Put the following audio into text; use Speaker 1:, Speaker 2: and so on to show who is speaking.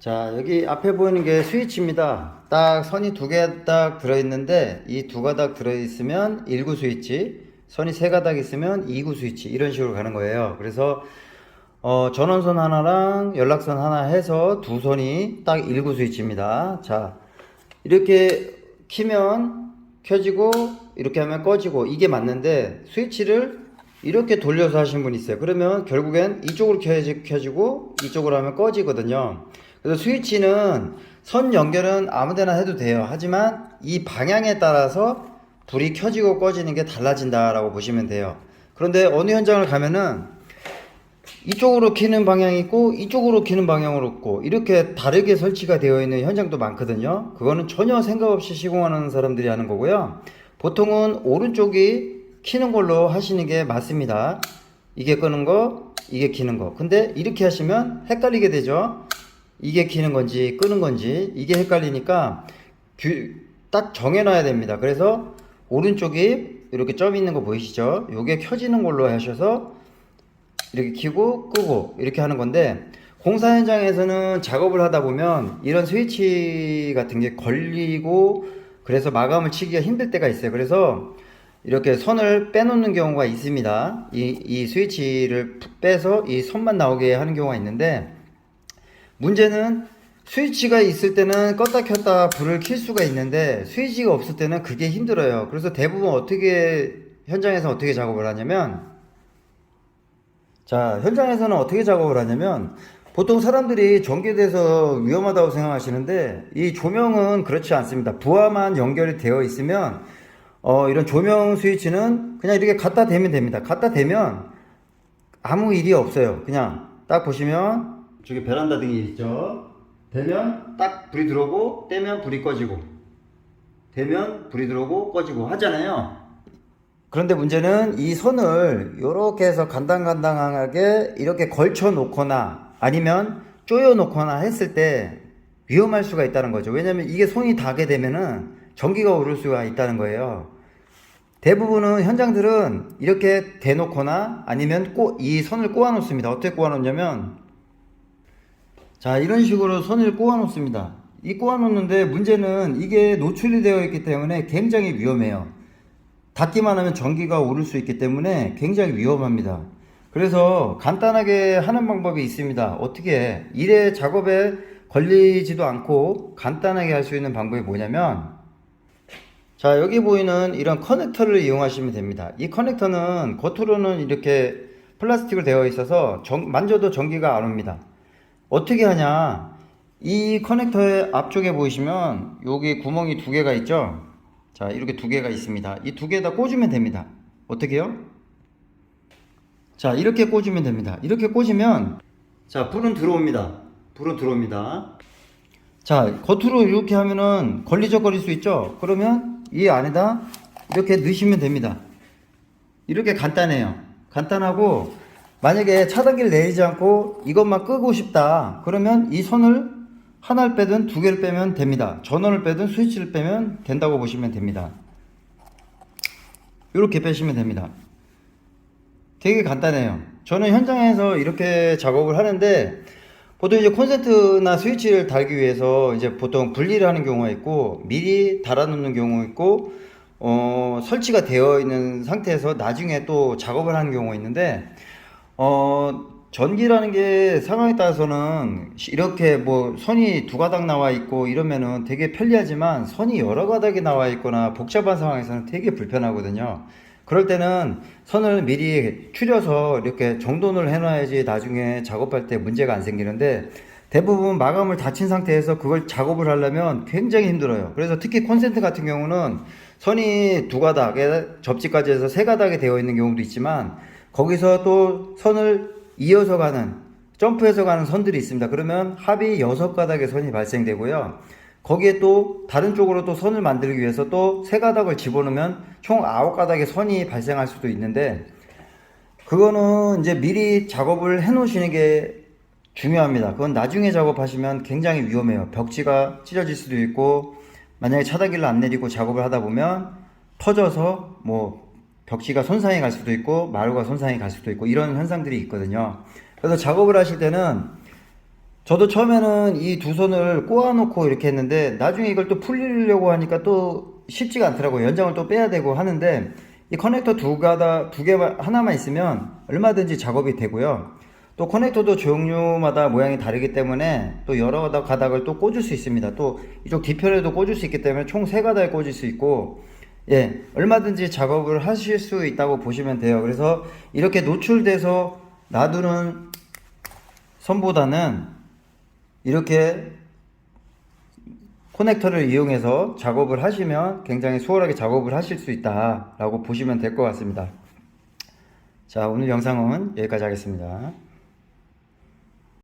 Speaker 1: 자, 여기 앞에 보이는 게 스위치입니다. 딱 선이 두 개 딱 들어있는데 이 두 가닥 들어있으면 1구 스위치, 선이 세 가닥 있으면 2구 스위치, 이런 식으로 가는 거예요. 그래서 전원선 하나랑 연락선 하나 해서 두 선이 딱 1구 스위치입니다. 자, 이렇게 키면 켜지고 이렇게 하면 꺼지고, 이게 맞는데 스위치를 이렇게 돌려서 하신 분이 있어요. 그러면 결국엔 이쪽으로 켜지고 이쪽으로 하면 꺼지거든요. 그래서 스위치는 선 연결은 아무데나 해도 돼요. 하지만 이 방향에 따라서 불이 켜지고 꺼지는 게 달라진다라고 보시면 돼요. 그런데 어느 현장을 가면은 이쪽으로 켜는 방향이 있고 이쪽으로 켜는 방향으로 있고 이렇게 다르게 설치가 되어 있는 현장도 많거든요. 그거는 전혀 생각 없이 시공하는 사람들이 하는 거고요. 보통은 오른쪽이 켜는 걸로 하시는 게 맞습니다. 이게 끄는 거, 이게 켜는 거. 근데 이렇게 하시면 헷갈리게 되죠. 이게 켜는 건지 끄는 건지 이게 헷갈리니까 딱 정해놔야 됩니다. 그래서 오른쪽이 이렇게 점 있는 거 보이시죠? 요게 켜지는 걸로 하셔서 이렇게 켜고 끄고 이렇게 하는 건데, 공사 현장에서는 작업을 하다 보면 이런 스위치 같은 게 걸리고 그래서 마감을 치기가 힘들 때가 있어요. 그래서 이렇게 선을 빼놓는 경우가 있습니다. 이 스위치를 빼서 이 선만 나오게 하는 경우가 있는데, 문제는 스위치가 있을 때는 껐다 켰다 불을 켤 수가 있는데 스위치가 없을 때는 그게 힘들어요. 그래서 대부분 현장에서 어떻게 작업을 하냐면, 자, 현장에서는 어떻게 작업을 하냐면, 보통 사람들이 전기에 대해서 위험하다고 생각하시는데 이 조명은 그렇지 않습니다. 부하만 연결이 되어 있으면 이런 조명 스위치는 그냥 이렇게 갖다 대면 됩니다. 갖다 대면 아무 일이 없어요. 그냥 딱 보시면 저기 베란다 등이 있죠. 되면 딱 불이 들어오고 떼면 불이 꺼지고, 되면 불이 들어오고 꺼지고 하잖아요. 그런데 문제는 이 선을 이렇게 해서 간당간당하게 이렇게 걸쳐 놓거나 아니면 조여 놓거나 했을 때 위험할 수가 있다는 거죠. 왜냐면 이게 손이 닿게 되면은 전기가 오를 수가 있다는 거예요. 대부분은 현장들은 이렇게 대놓거나 아니면 이 선을 꼬아 놓습니다. 어떻게 꼬아 놓냐면, 자, 이런 식으로 선을 꼬아 놓습니다. 이 꼬아 놓는데 문제는 이게 노출이 되어 있기 때문에 굉장히 위험해요. 닿기만 하면 전기가 오를 수 있기 때문에 굉장히 위험합니다. 그래서 간단하게 하는 방법이 있습니다. 어떻게 일에 작업에 걸리지도 않고 간단하게 할 수 있는 방법이 뭐냐면, 자, 여기 보이는 이런 커넥터를 이용하시면 됩니다. 이 커넥터는 겉으로는 이렇게 플라스틱으로 되어 있어서 만져도 전기가 안 옵니다. 어떻게 하냐, 이 커넥터의 앞쪽에 보이시면 여기 구멍이 두 개가 있죠. 자, 이렇게 두 개가 있습니다. 이 두 개 다 꽂으면 됩니다. 어떻게요? 자, 이렇게 꽂으면 됩니다. 이렇게 꽂으면, 자, 불은 들어옵니다. 불은 들어옵니다. 자, 겉으로 이렇게 하면은 걸리적거릴 수 있죠. 그러면 이 안에다 이렇게 넣으시면 됩니다. 이렇게 간단해요. 간단하고, 만약에 차단기를 내리지 않고 이것만 끄고 싶다 그러면 이 선을 하나를 빼든 두 개를 빼면 됩니다. 전원을 빼든 스위치를 빼면 된다고 보시면 됩니다. 이렇게 빼시면 됩니다. 되게 간단해요. 저는 현장에서 이렇게 작업을 하는데, 보통 이제 콘센트나 스위치를 달기 위해서 이제 보통 분리를 하는 경우가 있고 미리 달아 놓는 경우가 있고 설치가 되어 있는 상태에서 나중에 또 작업을 하는 경우가 있는데, 전기라는 게 상황에 따라서는 이렇게 뭐 선이 두 가닥 나와 있고 이러면은 되게 편리하지만, 선이 여러 가닥이 나와 있거나 복잡한 상황에서는 되게 불편하거든요. 그럴 때는 선을 미리 추려서 이렇게 정돈을 해놔야지 나중에 작업할 때 문제가 안 생기는데, 대부분 마감을 닫힌 상태에서 그걸 작업을 하려면 굉장히 힘들어요. 그래서 특히 콘센트 같은 경우는 선이 두 가닥에 접지까지 해서 세 가닥이 되어 있는 경우도 있지만, 거기서 또 선을 이어서 가는, 점프해서 가는 선들이 있습니다. 그러면 합이 6가닥의 선이 발생되고요. 거기에 또 다른 쪽으로 또 선을 만들기 위해서 또 세 가닥을 집어넣으면 총 9가닥의 선이 발생할 수도 있는데, 그거는 이제 미리 작업을 해 놓으시는 게 중요합니다. 그건 나중에 작업하시면 굉장히 위험해요. 벽지가 찢어질 수도 있고, 만약에 차단기를 안 내리고 작업을 하다 보면 터져서 뭐 벽지가 손상이 갈 수도 있고 마루가 손상이 갈 수도 있고 이런 현상들이 있거든요. 그래서 작업을 하실 때는 저도 처음에는 이 두 손을 꼬아놓고 이렇게 했는데 나중에 이걸 또 풀리려고 하니까 또 쉽지가 않더라고요. 연장을 또 빼야 되고 하는데 이 커넥터 두 개만 하나만 있으면 얼마든지 작업이 되고요. 또 커넥터도 종류마다 모양이 다르기 때문에 또 여러 가닥을 또 꽂을 수 있습니다. 또 이쪽 뒤편에도 꽂을 수 있기 때문에 총 세 가닥에 꽂을 수 있고, 예, 얼마든지 작업을 하실 수 있다고 보시면 돼요. 그래서 이렇게 노출돼서 놔두는 선보다는 이렇게 커넥터를 이용해서 작업을 하시면 굉장히 수월하게 작업을 하실 수 있다라고 보시면 될 것 같습니다. 자, 오늘 영상은 여기까지 하겠습니다.